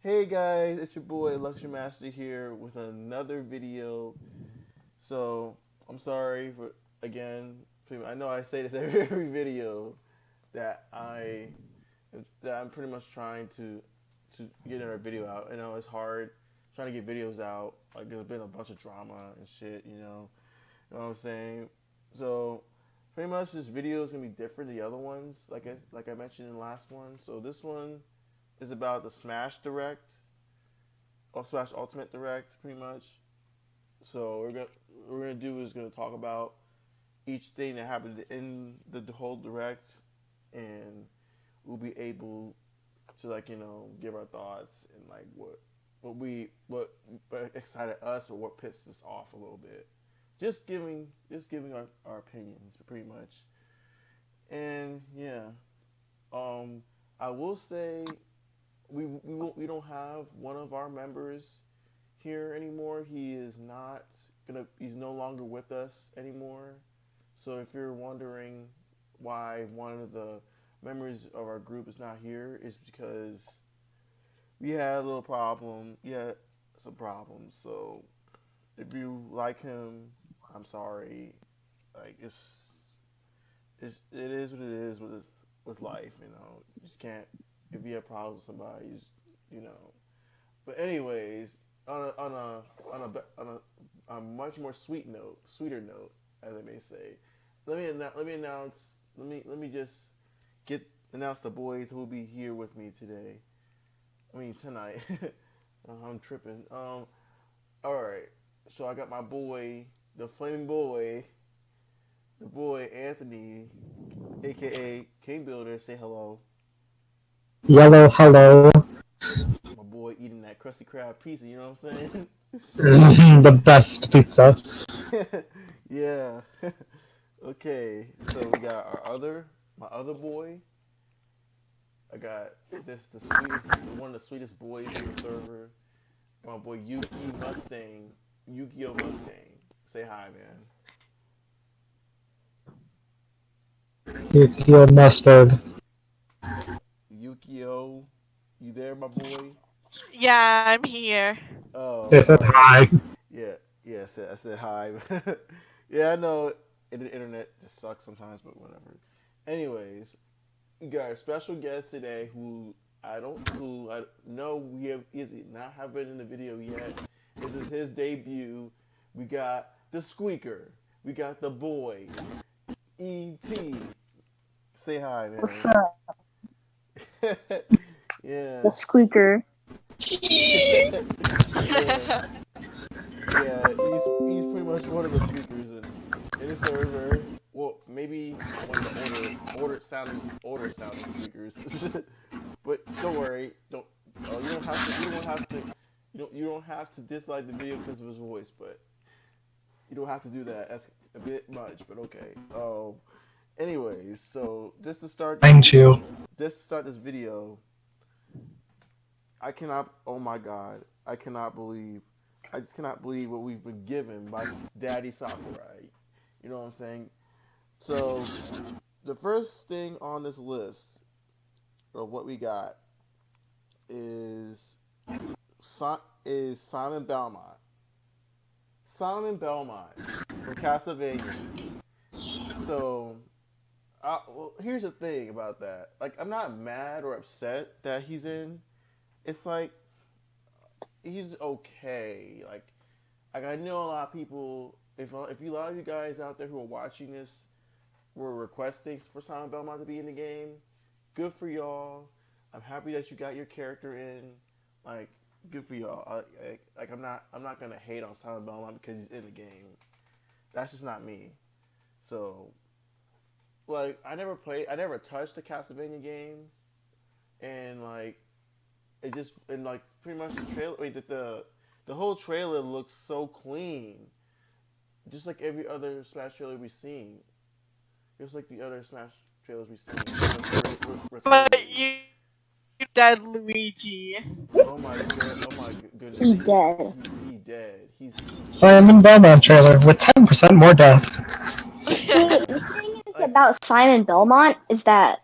Hey guys, it's your boy Luxury Master here with another video. So I'm sorry for again. I know I say this every video that I'm pretty much trying to get our video out. I know it's hard trying to get videos out. Like there's been a bunch of drama and shit. You know what I'm saying. So pretty much this video is gonna be different than the other ones. Like I mentioned in the last one. So this one is about the Smash Direct or Smash Ultimate Direct, pretty much. So what we're gonna do is gonna talk about each thing that happened in the whole direct, and we'll be able to give our thoughts and like what excited us or what pissed us off a little bit. Just giving our opinions pretty much. And yeah, I will say we don't have one of our members here anymore. He's no longer with us anymore. So if you're wondering why one of the members of our group is not here, it's because we had a little problem. Yeah, some problems. So if you like him, I'm sorry. Like it is what it is with life. You just can't. If you have problems with somebody, you know. But anyways, on a much more sweeter note, as I may say, let me just announce the boys who will be here with me today. I mean tonight. I'm tripping. All right. So I got my boy, the flaming boy, the boy Anthony, aka King Builder. Say hello. Yellow, hello. My boy eating that crusty crab pizza. You know what I'm saying? The best pizza. Yeah. Okay. So we got my other boy. I got one of the sweetest boys in the server. My boy Yukiomustang. Say hi, man. Yukio mustard. Yukio, you there, my boy? Yeah, I'm here. Oh, They said all right. hi. Yeah, yeah. I said hi. Yeah, I know. The internet just sucks sometimes, but whatever. Anyways, we got a special guest today who I know is not have been in the video yet. This is his debut. We got the squeaker. We got the boy. E.T. Say hi, What's man. up? Yeah. The squeaker. Yeah. Yeah, he's pretty much one of the speakers in the server. Well, maybe one of the older sounding speakers. But don't worry, you don't have to dislike the video because of his voice, but you don't have to do that. That's a bit much, but okay. Anyways, so Thank you. just to start this video, I cannot. Oh my God, I just cannot believe what we've been given by Daddy Sakurai. You know what I'm saying? So the first thing on this list of what we got is is Simon Belmont. Simon Belmont from Castlevania. So, well, here's the thing about that. Like, I'm not mad or upset that he's in. It's like he's okay. Like I know a lot of people. If you a lot of you guys out there who are watching this were requesting for Simon Belmont to be in the game, good for y'all. I'm happy that you got your character in. Like, good for y'all. I'm not gonna hate on Simon Belmont because he's in the game. That's just not me. So, like, I never touched the Castlevania game, and like, pretty much the trailer. Wait, the whole trailer looks so clean, just like every other Smash trailer we've seen. Just like the other Smash trailers we've seen. But Returning. you dead Luigi. Oh my goodness. He dead. He dead. Simon Belmont trailer with 10% more death. See, the thing is about Simon Belmont is that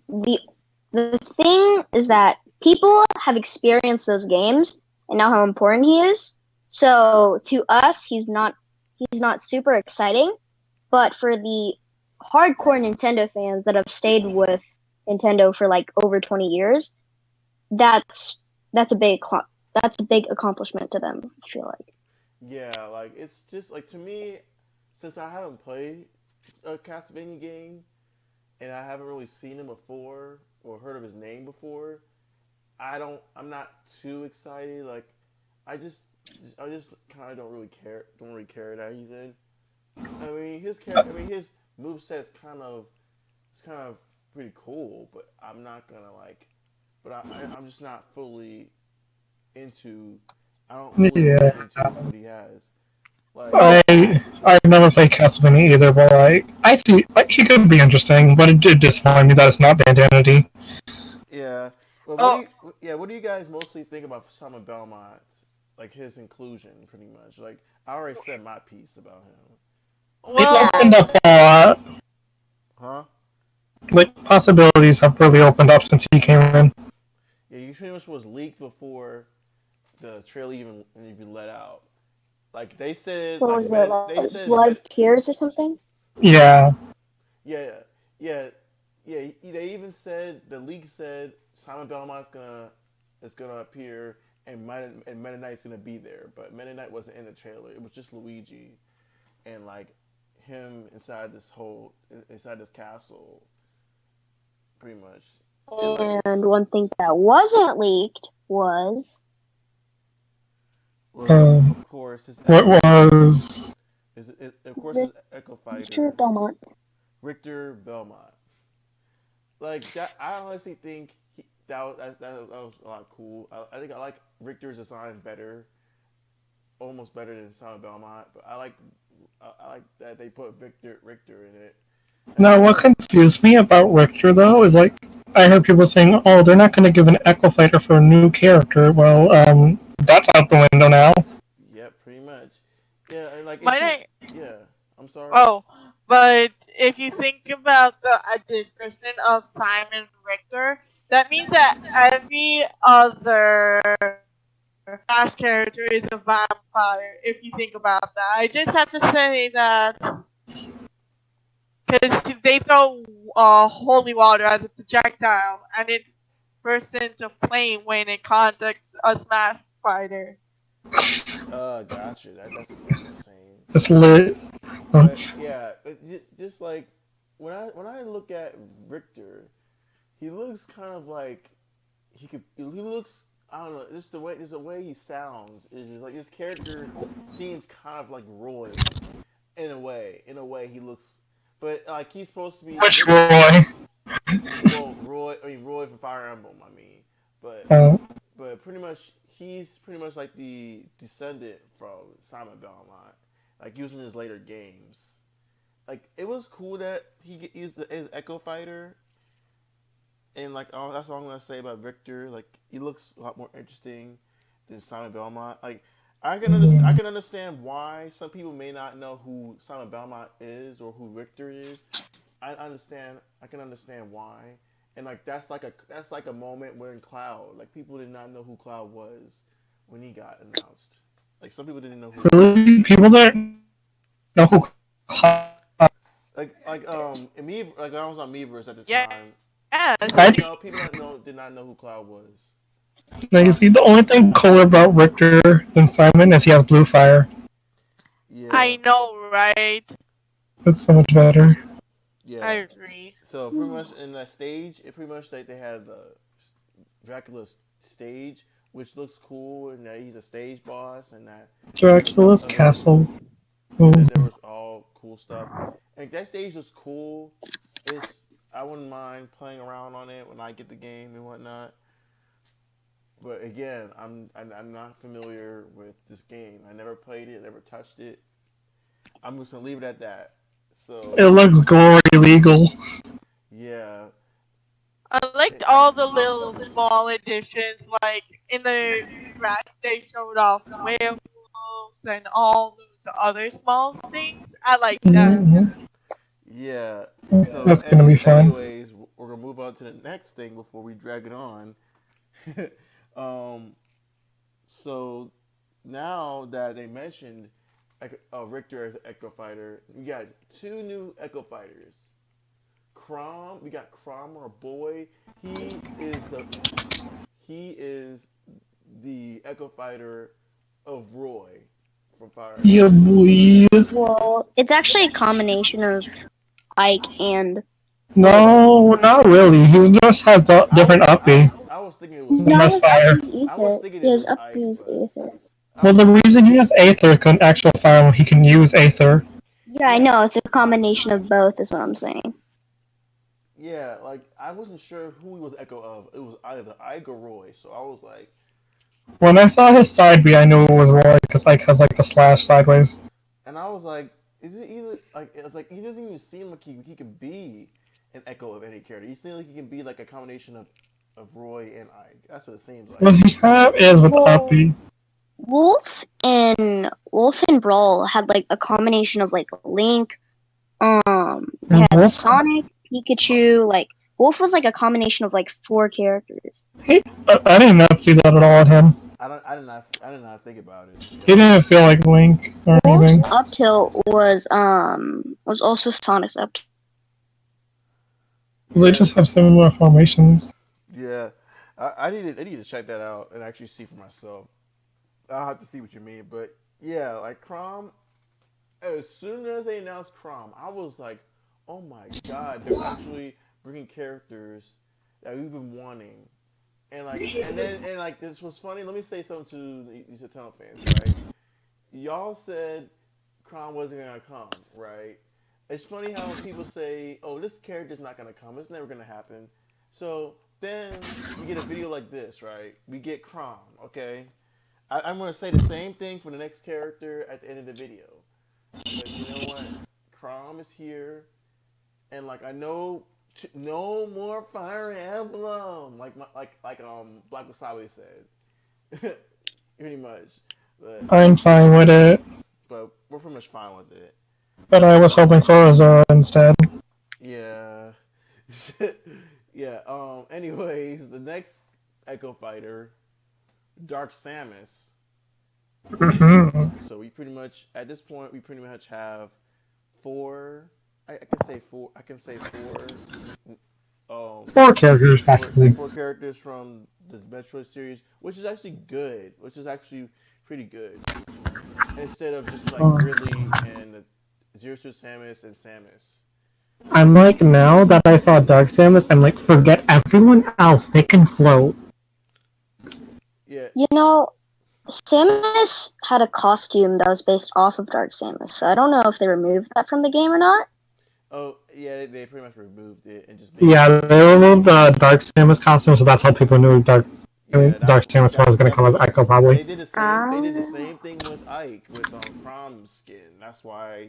the thing is that people have experienced those games and know how important he is. So to us, he's not super exciting, but for the hardcore Nintendo fans that have stayed with Nintendo for like over 20 years, that's a big accomplishment to them, I feel like. Yeah, like it's just like to me, since I haven't played a Castlevania game and I haven't really seen him before or heard of his name before, I'm not too excited. Like I just kind of don't really care that he's in. His moveset's it's kind of pretty cool, but I'm not gonna like, but I'm just not fully into. I don't fully Yeah. look into what he has. Like, Oh, I've never played Castlevania either, but like I see like he could be interesting, but it did disappoint me that it's not Bandanity. yeah. Well, oh, what do you guys mostly think about Simon Belmont? Like his inclusion, pretty much. Like I already said my piece about him. They well, opened up a lot. Huh? Like possibilities have really opened up since he came in. Yeah, you pretty much was leaked before the trailer even let out. Like they said, What was it, they like said Blood of Tears or something? Yeah. yeah, yeah, yeah. They even said the leak said Simon Belmont's gonna appear and Meta Knight's gonna be there, but Meta Knight wasn't in the trailer. It was just Luigi and like him inside this castle, pretty much. And like, And one thing that wasn't leaked was Um, of course his what Echo was his Echo Richard Fighter Belmont. Richter Belmont. Like that, I honestly think that was a lot cool. I think I like Richter's design better, almost better than Simon Belmont. But I like that they put Richter in it. And now I what know, confused me about Richter though is like I heard people saying, "Oh, they're not going to give an Echo Fighter for a new character." Well, that's out the window now. yeah, pretty much. Yeah, and like might I? yeah. I'm sorry. Oh, but if you think about the description of Simon Richter, that means that every other Flash character is a vampire. If you think about that, I just have to say that because they throw holy water as a projectile, and it bursts into flame when it contacts a Smash fighter. Gotcha. That's insane. It's lit. But yeah, just like when I look at Richter, he looks kind of like he looks I don't know, just the way he sounds is just like his character seems kind of like Roy in a way. In a way he looks but like he's supposed to be Which Roy? well Roy from Fire Emblem, I mean. But Uh, pretty much he's pretty much like the descendant from Simon Belmont. Like using his later games. Like it was cool that he used his Echo Fighter, and like that's all I'm gonna say about Victor. Like he looks a lot more interesting than Simon Belmont. Like I can understand why some people may not know who Simon Belmont is or who Victor is. I can understand why. And like that's like a moment where in Cloud, like people did not know who Cloud was when he got announced. Like some people didn't know who he was. really, people that know who Like I was on Miiverse at the Yeah, time. yes. People that know did not know who Cloud was. Like, see, the only thing cooler about Richter than Simon is he has blue fire. Yeah, I know, right? That's so much better. I yeah. agree. So pretty much in that stage, it pretty much like they had the Dracula's stage, which looks cool, and that he's a stage boss, and that Dracula's castle. Ooh. and there was all cool stuff. And that stage was cool. It's I wouldn't mind playing around on it when I get the game and whatnot. But again, I'm not familiar with this game. I never played it, never touched it. I'm just gonna leave it at that. It So looks gory legal. yeah, I liked all the little small additions, like in the track they showed off werewolves and all those other small things. I like that. Mm-hmm. yeah. So That's gonna be fun. anyways, we're gonna move on to the next thing before we drag it on. um, so now that they mentioned Richter as an Echo Fighter, we got two new Echo Fighters. Crom, we got Crom, our boy. He is the he is the Echo Fighter of Roy from Fire Yeah, Emblem. boy. Well, it's actually a combination of Ike and. No, not really. He just has the different uppy. I was thinking it was No, Ike. That's his fire. Uppy's I was Ether. thinking it His was Ike, Uppy's but Ether. I Well, was the reason he has Aether couldn't actual fire, he can use Aether. Yeah, I yeah know. It's a combination of both, is what I'm saying. yeah like I wasn't sure who he was Echo of. It was either Ike or Roy. So I was like, When I saw his side B, I knew it was Roy because like has like the slash sideways. and I was like, is it either like it's like he doesn't even seem like he can be an Echo of any character. He seems like he can be like a combination of Roy and Ike. That's what it seems like. What he have is with the Well, uppy. Wolf and Brawl had like a combination of like Link. They And had Wolf, Sonic, Pikachu. Like Wolf was like a combination of like 4 characters. I did not see that at all in him. I did not think about it, to be He honest. didn't feel like Link or Wolf's anything. up tilt was also Sonic's up tilt. They Yeah, just have similar formations. yeah. I need to check that out and actually see for myself. I'll have to see what you mean, but yeah, like Crom. As soon as they announced Crom, I was like, oh my god, they're actually bringing characters that we've been wanting. And like this was funny. Let me say something to these Eternal fans, right? Y'all said Crom wasn't gonna come, right? It's funny how people say, "Oh, this character's not gonna come. It's never gonna happen." So then we get a video like this, right? We get Crom, okay? I'm gonna say the same thing for the next character at the end of the video, because you know what? Crom is here, and like I know, no more Fire Emblem, Black Wasabi said, pretty much. But I'm fine with it, we're pretty much fine with it. but I was hoping for Azura instead. Yeah. Yeah. Anyways, the next Echo Fighter, Dark Samus. Hmm. So we pretty much at this point we pretty much have four. I can say four. I can say four. Um, 4 characters practically. four characters from the Metroid series, which is actually good. Which is actually pretty good. Instead of just like Ridley and Zero Suit Samus and Samus. I'm like, now that I saw Dark Samus, I'm like, forget everyone else. They can float. Yeah. You know, Samus had a costume that was based off of Dark Samus, so I don't know if they removed that from the game or not. Oh yeah, they pretty much removed it and just made Yeah, it. they removed the Dark Samus costume, so that's how people knew Yeah, Dark Samus was gonna that's come as what. Echo, And probably. they did the Ah. same thing with Ike with Crom's skin. That's why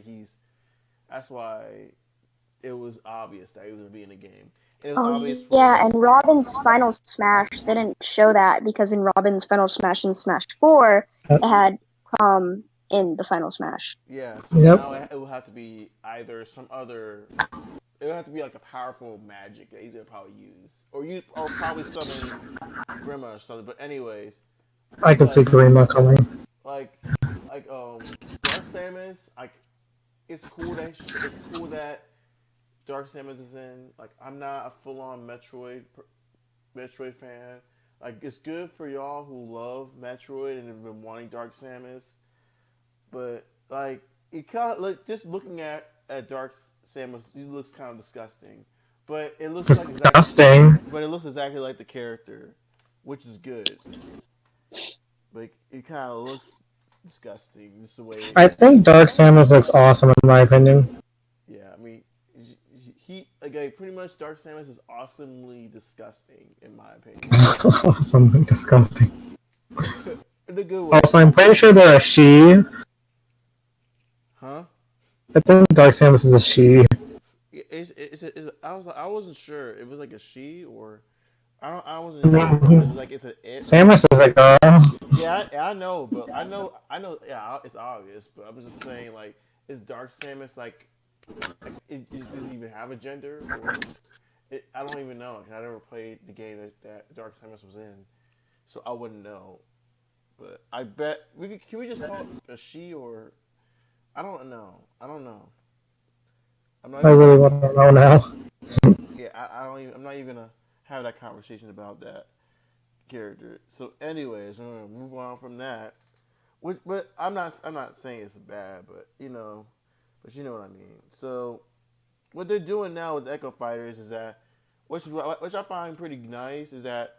it was obvious that he was gonna be in the game. It was Oh obvious for yeah, and Robin's Final Smash didn't show that because in Robin's Final Smash in Smash 4, Uh, it had in the Final Smash. yeah. So Yep. now it will have to be either some other. It would have to be like a powerful magic that he's gonna probably use, or probably summon Grandma or something. But anyways, I could see like Grima coming. like Dark Samus, like it's cool that Dark Samus is in. Like I'm not a full on Metroid fan. Like it's good for y'all who love Metroid and have been wanting Dark Samus, but like it kind of look just looking at Dark Samus, it looks kind of disgusting. But it looks like Disgusting. but it looks exactly like the character, which is good. Like it kind of looks disgusting. Just the way. I think Dark Samus looks awesome in my opinion. Yeah, I mean, he pretty much Dark Samus is awesomely disgusting in my opinion. Awesome, disgusting. In a good way. Also, I'm pretty sure they're a she. Huh? I think Dark Samus is a she. I wasn't sure. It was like a she or I wasn't I sure. mean, Is it like it's an it? Samus is a girl. Yeah, I know, but I know. Yeah, it's obvious. But I'm just saying, like, is Dark Samus does it even have a gender? Or I don't even know. 'Cause I never played the game that Dark Samus was in. so I wouldn't know. But I bet can we just call it a she or I don't know. I don't know. I'm not I even. really want to know now. Yeah, I don't even. I'm not even gonna have that conversation about that character. So, anyways, I'm gonna move on from that. Which, but I'm not saying it's bad, but but you know what I mean. So, what they're doing now with Echo Fighters is that, which I find pretty nice, is that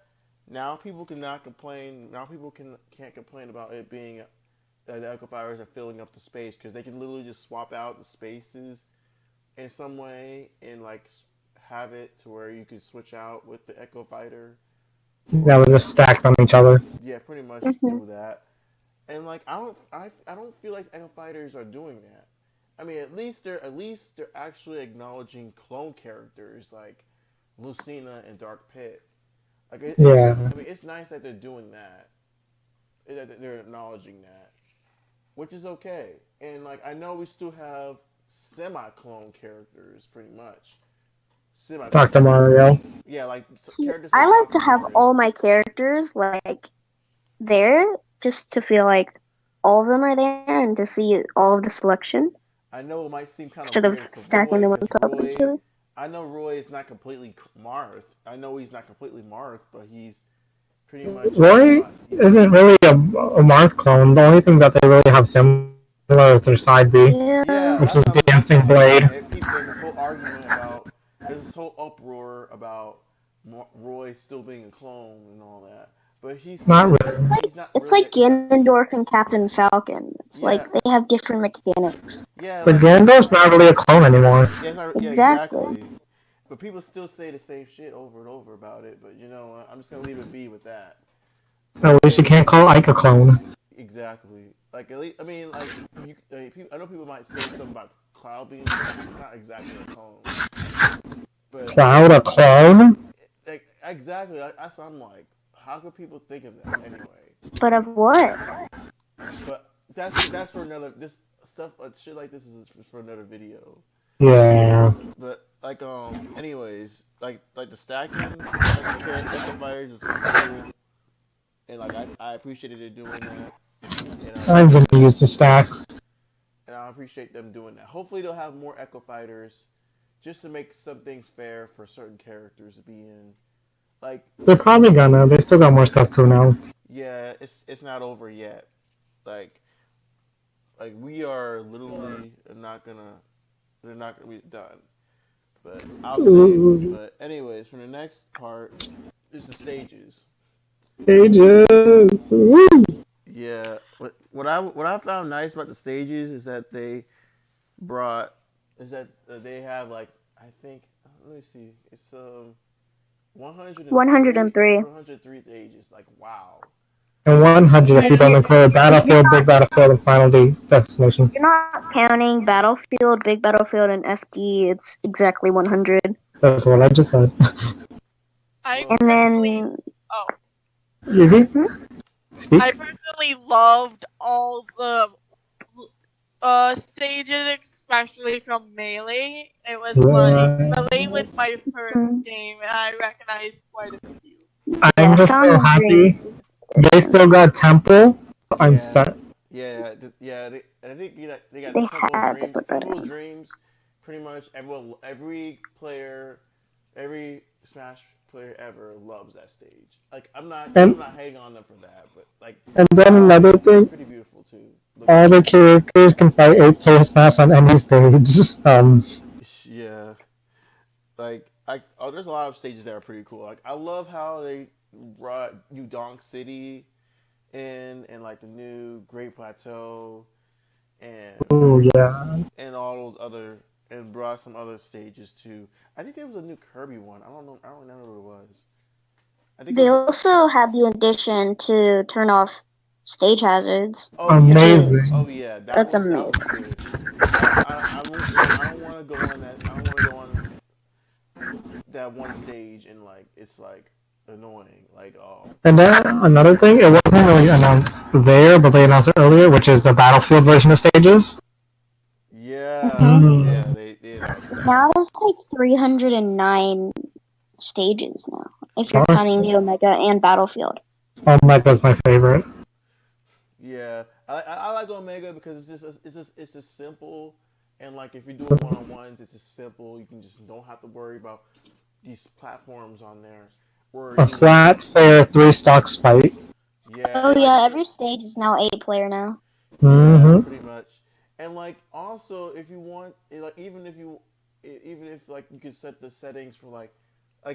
now people cannot complain. Now people can't complain about it being that the Echo Fighters are filling up the space because they can literally just swap out the spaces in some way and like have it to where you can switch out with the Echo Fighter. Yeah, we're just stacked on each other. Yeah, pretty much Hmm. do that. And like I don't feel like Echo Fighters are doing that. I mean, at least they're actually acknowledging clone characters like Lucina and Dark Pit. Like it's Yeah. I mean it's nice that they're doing that. That they're acknowledging that, which is okay. And like I know we still have semi-clone characters, pretty much. Semi-clone Dr. characters. Mario. Yeah, like See, characters I like like Dr. to have Mario. all my characters like there, just to feel like all of them are there and to see all of the selection I know it might seem kind of instead of weird for stacking Roy, them on because top of each other. I know Roy is not completely Marth. I know he's not completely Marth, but he's pretty much a Roy semi. isn't really a Marth clone. The only thing that they really have similar is their side B, Yeah. Yeah, which is that's Dancing what I'm saying. Blade. There's this whole argument about there's this whole uproar about Roy still being a clone and all that, but Not really. he's not It's really. like He's not. Ganondorf and Captain Falcon. It's Yeah, like they have different mechanics. yeah, But like Ganondorf's not really a clone anymore. yeah, yeah, Exactly. exactly. But people still say the same shit over and over about it. But I'm just gonna leave it be with that. But At least you can't call Ike a clone. exactly. Like at least, I mean, I know people might say something about Cloud being a clone. He's not exactly a clone, but Cloud a clone? like exactly. I'm like, how could people think of that anyway? But of what? But that's for another. This stuff, shit like this is for another video. Yeah. But anyways, like the stacking, like the Echo Fighters is cool, and like I appreciated it doing that, and I'm gonna use the stacks. I appreciate them doing that. Hopefully they'll have more Echo Fighters, just to make some things fair for certain characters to be in. Like They're probably gonna. They still got more stuff to announce. yeah, it's not over yet. Like we are literally not gonna they're not gonna be done. But I'll say. But anyways, for the next part is the stages. Ages. Woo. Yeah, what I found nice about the stages is that brought they have like I think let me see it's 103 103. 103 stages like wow. And 100 if you don't And include if you're Battlefield, Big Battlefield, and Final Destination. you're not counting Battlefield, Big Battlefield, and FD, it's exactly 100. That's what I just said. I Well, And personally, then oh, Easy? Speak? I personally loved all the stages, especially from Melee. It was like Melee was my first game, and I recognized quite a few. I'm yeah, just so Fountain happy. Dreams. They still got Temple. I'm yeah. set. I think they got They Temple of had to Dreams. put that Temple of in. Dreams. Pretty much every player, every Smash player ever loves that stage. Like I'm And not hating on them for that, but like and then another it's thing, pretty beautiful too. all the characters can fight 8 player Smash on any stage. Yeah, there's a lot of stages that are pretty cool. Like I love how they brought New Donk City in and like the new Great Plateau and Oh yeah. all those other and brought some other stages too. I think there was a new Kirby one. I don't know. I don't remember what it was. I think it They was. also had the addition to turn off stage hazards, Oh which yeah. Amazing. is Oh yeah. that's That amazing. was good. I don't want to go on that. I don't want to go on that one stage and like it's like annoying. Like oh And then another thing, it wasn't really announced there, but they announced it earlier, which is the Battlefield version of stages. yeah Mm. they announced that. Now there's like 309 stages now, if you're Huh? counting the Omega and Battlefield. Omega's my favorite. Yeah, I like Omega because it's just simple, and like if you're doing one on ones, it's just simple. You can just don't have to worry about these platforms on there, or A you know, flat, fair, three stocks fight. yeah, Oh and like yeah, every stage is now 8 player now. yeah, Mm-hmm. pretty much, and like also if you want, like even if you, even if like you could set the settings for like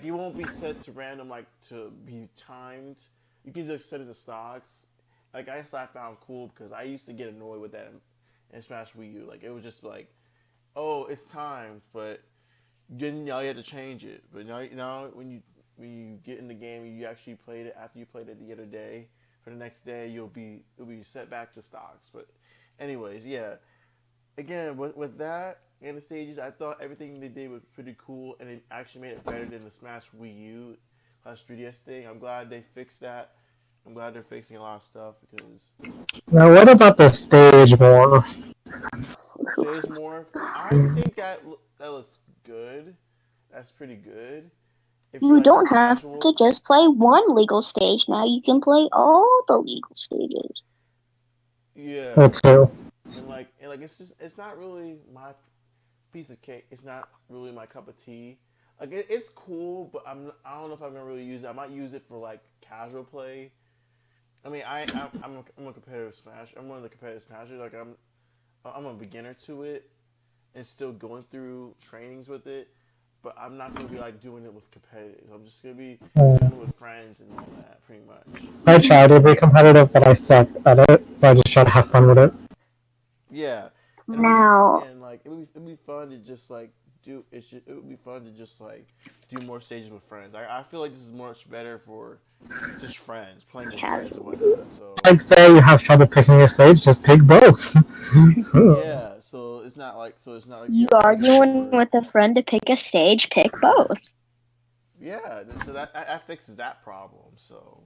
it won't be set to random like to be timed. You can just set it to stocks. Like I guess I found cool because I used to get annoyed with that in Smash Wii U. Like it was just like, oh, it's timed, but then now you have to change it. But now when you get in the game, you actually played it after you played it the other day. For the next day, it'll be set back to stocks. But anyways, yeah. Again, with that and the stages, I thought everything they did was pretty cool, and it actually made it better than the Smash Wii U / 3DS thing. I'm glad they fixed that. I'm glad they're fixing a lot of stuff because Now, what about the stage more? Stage Morph, I think that looks good. That's pretty good. If you You like the don't have to casual, just play one legal stage now. You can play all the legal stages. yeah, That's too. and like it's not really my piece of cake. It's not really my cup of tea. Like it's cool, but I don't know if I'm gonna really use it. I might use it for like casual play. I mean, I'm a competitive smash. I'm one of the competitive smashers. Like I'm a beginner to it and still going through trainings with it. But I'm not gonna be like doing it with competitive. I'm just gonna be doing it with friends and all that, pretty much. I try to be competitive, but I suck at it, so I just try to have fun with it. Yeah, and Now, like it'd be fun to just like it would be fun to just like do more stages with friends. I feel like this is much better for just friends playing with friends and casual. whatnot. So I'd say you have trouble picking a stage, just pick both. yeah, so it's not like You you're arguing arguing over with a friend to pick a stage, pick both. yeah. So that fixes that problem. So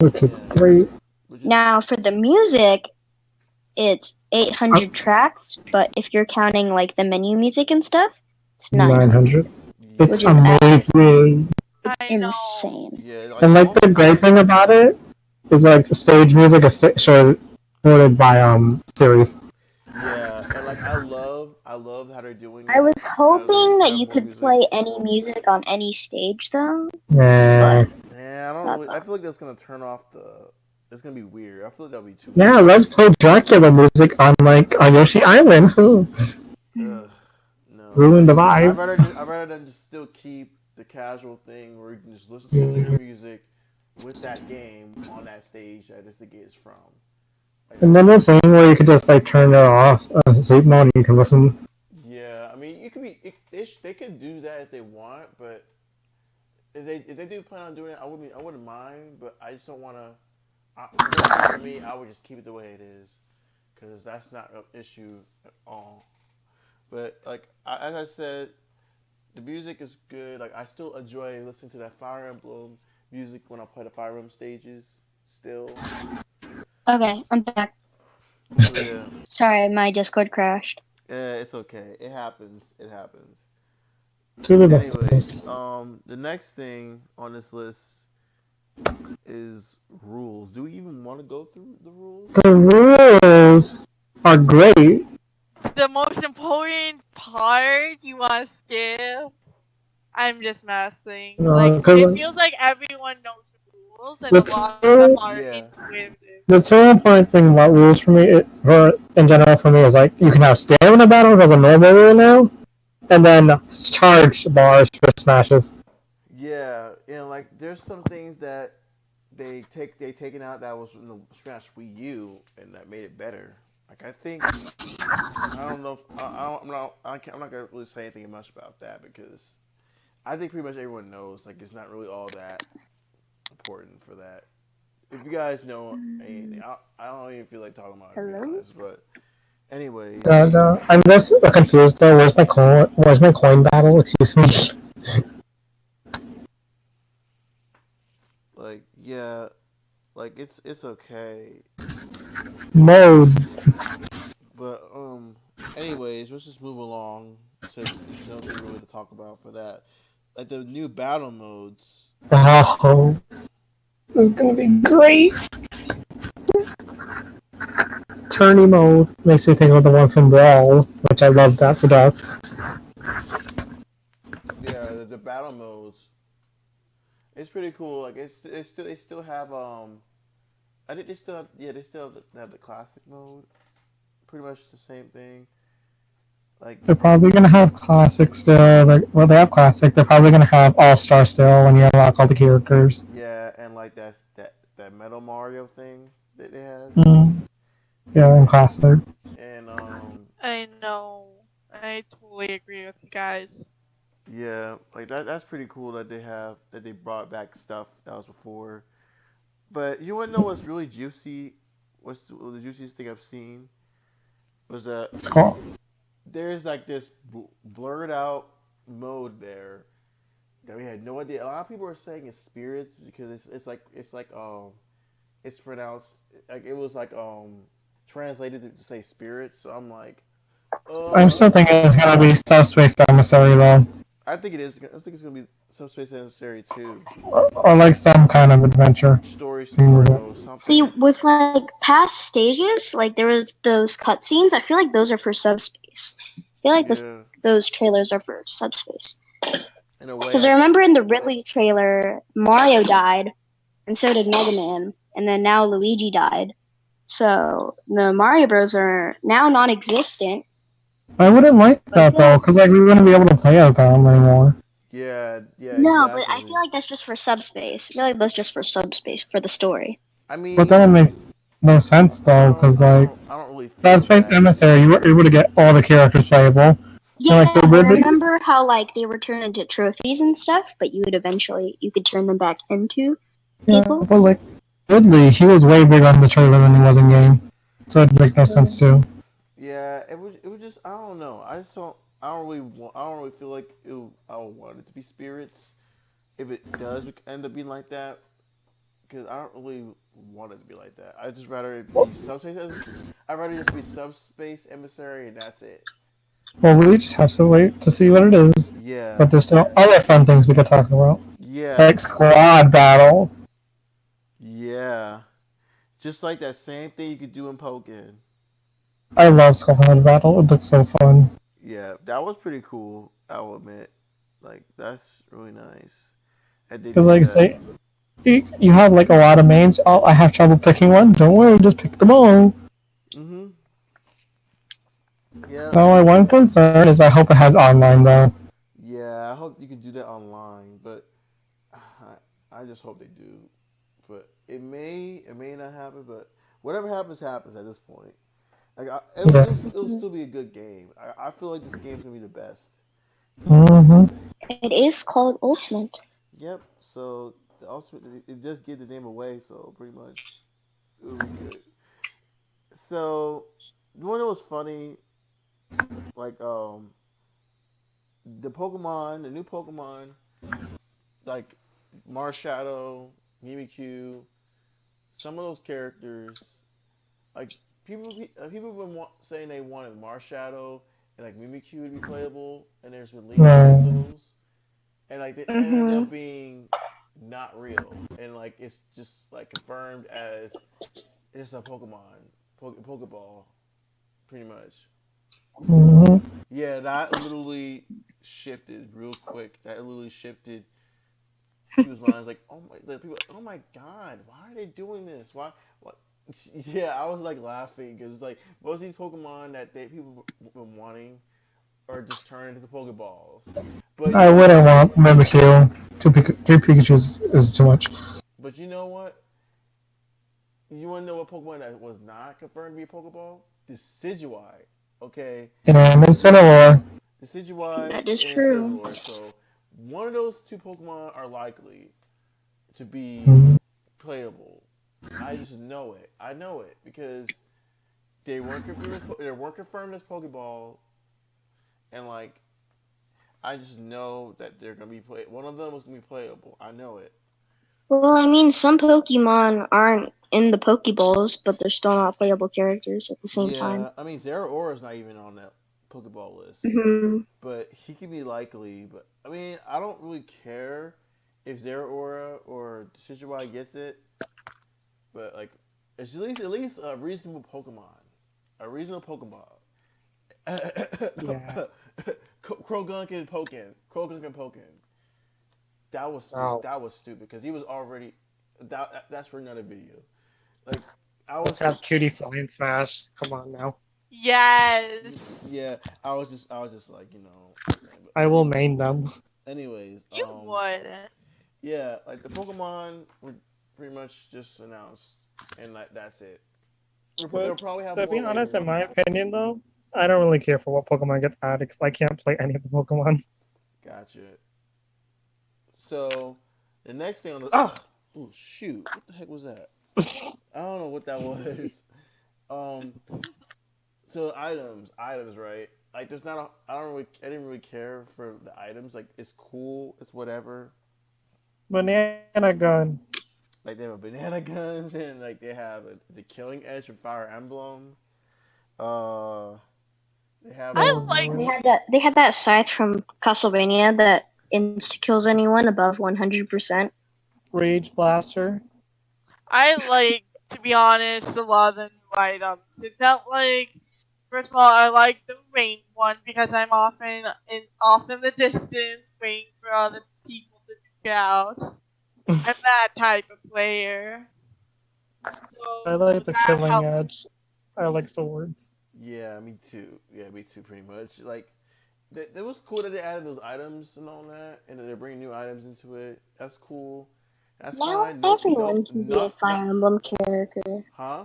Which is yeah, great. which is Now, for the music, it's Uh, 800 tracks, but if you're counting like the menu music and stuff, it's 900, 900. It's which is yeah amazing. it's I know. insane. yeah like And like the also great thing about it is like the stage music is sorted by series. yeah and like I love how they're doing I that. was How they hoping that have you more could music. play any music on any stage though, Yeah. but Yeah, I don't that's really. I not. feel like that's gonna turn off the. It's gonna be weird. I feel like that'll be too Yeah, weird. let's play Dracula music on like on Yoshi Island. Ugh, no, Ruin like the vibe. I'd rather than just still keep the casual thing where you can just listen to your music with that game on that stage that is the game is from. Like And that's then the thing where you could just like turn it off, sleep mode, and you can listen. yeah. I mean, you could be they could do that if they want, but if they do plan on doing it, I wouldn't mind, but I just don't want to. For me, I would just keep it the way it is, because that's not an issue at all. But like as I said, the music is good. Like I still enjoy listening to that Fire Emblem music when I play the Fire Emblem stages. Still, Okay, I'm back. so yeah, Sorry, my Discord crashed. it's okay. It happens. It happens. To the best of Anyways, us. the next thing on this list is rules. Do we even want to go through the rules? The rules are great. The most important part you want to skip? I'm just messing. Like, it Because feels like everyone knows the rules, and the a lot of them are Yeah, intuitive. the two important thing about rules for me, for in general for me, is like you can have stamina battles as a normal rule now, and then charge bars for smashes. yeah, and like there's some things that they taken out that was in the Smash Wii U and that made it better. Like I think I don't know. I'm not gonna really say anything much about that because I think pretty much everyone knows. Like it's not really all that important for that. If you guys know anything, I don't even feel like talking about it to be Hello? honest. But anyways, I'm just confused though. Where's my coin? Where's my coin battle? Excuse me. like yeah, like it's okay. Mode. But anyways, let's just move along since there's nothing really to talk about for that. Like the new battle modes. Oh, This is gonna be great. Tourney mode makes me think of the one from Brawl, which I love that to death. Yeah, the battle modes. It's pretty cool. Like they still have I think they still have, yeah, they still have the classic mode. Pretty much the same thing. Like, They're probably gonna have classic still. Like, well, they have classic. They're probably gonna have All Star still when you unlock all the characters. yeah, and like that Metal Mario thing that they had. Mm. Yeah, in classic. And I know. I totally agree with you guys. yeah, like that's pretty cool that they brought back stuff that was before. But you wanna know what's really juicy? What's the juiciest thing I've seen? Was that It's cool. there's like this blurred out mode there that we had no idea. A lot of people are saying it's spirits because it's pronounced like it was like translated to say spirits. So I'm like, I'm still thinking it's gonna be Subspace Emissary though, I think it is. I think it's gonna be Subspace Necessary too. or like some kind of adventure. Story mode, See, something. with like past stages, like there was those cutscenes. I feel like those are for subspace. I feel like Yeah, those trailers are for subspace. in a way. Because I remember in the Ridley trailer, Mario died, and so did Mega Man, and then now Luigi died. So the Mario Bros are now non-existent. I wouldn't like But I that feel though, like because like we wouldn't be able to play as them anymore. Yeah, yeah, no, but I exactly. feel like that's just for subspace. I feel like that's just for subspace for the story. I But mean, then it makes no sense though, because like I don't really feel Subspace that. Emissary, you were able to get all the characters playable. And Yeah, like the but Ridley, remember how like they were turned into trophies and stuff, but you could turn them back into yeah, people. but like Ridley, he was way bigger on the trailer than he was in game, so it'd make no sense too. Yeah, it was just I don't know. I don't really feel like I would want it to be spirits if it does end up being like that because I don't really want it to be like that. I just rather it be subspace. I'd rather just be subspace emissary and that's it. Well, we just have to wait to see what it is. Yeah, But there's still other fun things we could talk about, yeah, like squad battle. yeah. Just like that same thing you could do in Pokken. I love squad battle. It looks so fun. Yeah, that was pretty cool. I will admit, like that's really nice. And they Because did like that. say you have like a lot of mains. Oh, I have trouble picking one. Don't worry, just pick them all. Mhm. Yeah. Now my one concern is I hope it has online though. Yeah. I hope you can do that online, but I just hope they do. But it may not happen. But whatever happens, happens at this point. Like Yeah. it'll still be a good game. I feel like this game's gonna be the best. Mm-hmm. It is called Ultimate. Yep. So the ultimate, it just gave the name away. So pretty much, it'll be good. So you wanna know what's funny? Like the new Pokemon, like Marshadow, Mimikyu, some of those characters, like people have been saying they wanted Marshadow and like Mimikyu to be playable, and there's been leaks of No. those, and like they ended Mm-hmm. up being not real, and like it's just like confirmed as it's a Pokeball, pretty much. Mm-hmm. Yeah, that literally shifted real quick. That literally shifted people's minds. Like, people, oh my god, why are they doing this? Why? What? Yeah, I was like laughing because like most of these Pokemon that people have been wanting are just turned into Pokeballs. But you I know wouldn't what? want Mimikyu. Three Pikachu's is too much. But you know what? You want to know what Pokemon that was not confirmed to be a Pokeball? Decidueye. Okay, And Incineroar. Decidueye That is and true. Incineroar. So one of those two Pokemon are likely to be Mm-hmm. playable. I just know it. I know it because they weren't confirmed as Pokeball, and like I just know that they're gonna be play. One of them was gonna be playable. I know it. Well, I mean, some Pokemon aren't in the Pokeballs, but they're still not playable characters at the same time. Yeah, I mean Zeraora is not even on that Pokeball list, Hmm. but he could be likely. But I mean, I don't really care if Zeraora or Shichibukai gets it, but like it's at least a reasonable Pokemon, a reasonable Pokemon. Yeah. Krogan and Pokken. That was Oh. that was stupid because he was already that's for another video. Like I was Let's have Cutie Flying Smash. Come on now. Yes. yeah, I was just like, I'm saying, I but will main them. anyways, You wouldn't. yeah, like the Pokemon were pretty much just announced, and like that's it. They'll But probably have to be more honest, later. in my opinion, though, I don't really care for what Pokemon gets added because I can't play any of the Pokemon. Gotcha. So the next thing on the oh shoot, what the heck was that? I don't know what that was. Um, so items, right? Like there's not a I didn't really care for the items. Like it's cool, it's whatever. Banana Gun. Like they have a banana guns and like they have the killing edge from Fire Emblem. Uh, they have I Those like. They were had that scythe from Castlevania that insta kills anyone above 100%. Rage Blaster. I like. To be honest, a lot of the new items. It felt like. First of all, I like the rain one because I'm off in the distance waiting for other people to duke out. I'm that type of player. I So like the that Killing helps. Edge. I like swords. yeah, me too. Yeah, me too. Pretty much. Like it was cool that they added those items and all that, and that they're bringing new items into it. That's cool. That's Now fine. No, no, everyone can be a not, Fire Emblem character. huh?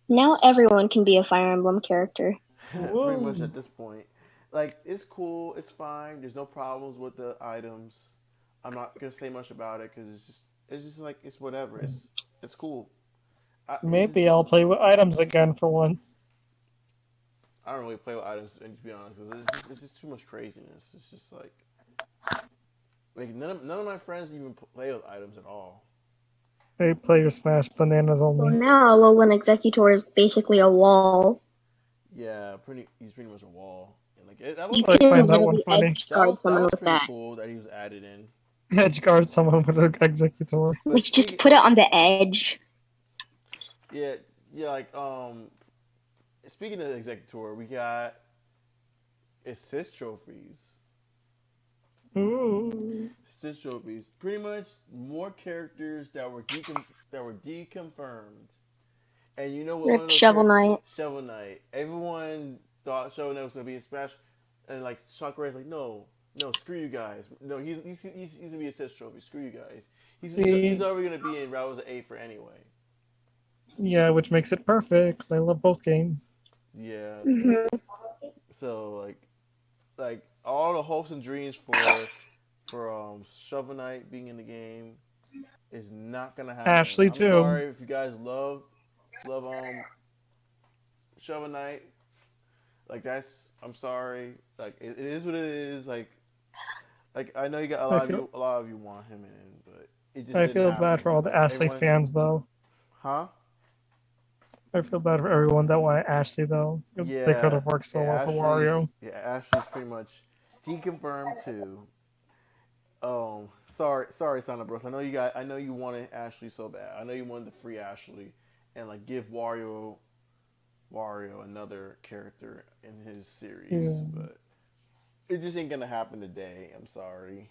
Now everyone can be a Fire Emblem character. Pretty much Whoa. at this point. Like it's cool, it's fine. There's no problems with the items. I'm not gonna say much about it because it's just like it's whatever. It's cool. It's just Maybe I'll play with items again for once. I don't really play with items to be honest. 'Cause it's just too much craziness. It's just like none of my friends even play with items at all. They play your Smash Bananas Well, only. now Alolan Executor is basically a wall. Yeah, he's pretty much a wall. And like that You was I can find that one literally funny. edge guard that someone was with pretty that. cool that he was added in. Edge guard someone with an Executor. But Like, just speaking, put it on the edge. yeah, yeah, like speaking of Executor, we got assist trophies. Ooh. Assist trophies. Pretty much more characters that were deconfirmed. And you know what? One Like of those Shovel Knight. Shovel Knight. Everyone thought Shovel Knight was gonna be in Smash, and like Sakurai's like, no, screw you guys. No, he's gonna be assist trophy. Screw you guys. He's See, already gonna be in Rouse of A for anyway. yeah, which makes it perfect because I love both games. Yeah. Mhm. So like all the hopes and dreams for Shovel Knight being in the game is not gonna happen. Ashley I'm too. sorry if you guys love Shovel Knight. Like I'm sorry. Like it is what it is. Like I know you got I feel a lot of you want him in, but it just I didn't feel bad happen. for all the Ashley Everyone, fans though. huh? I feel bad for everyone that wanted Ashley though. They could Yeah, have worked so well for Wario. Ashley's pretty much deconfirmed too. Sorry, Santa Bros. I know you wanted Ashley so bad. I know you wanted the free Ashley, and like give Wario another character in his series, Yeah. but it just ain't gonna happen today. I'm sorry.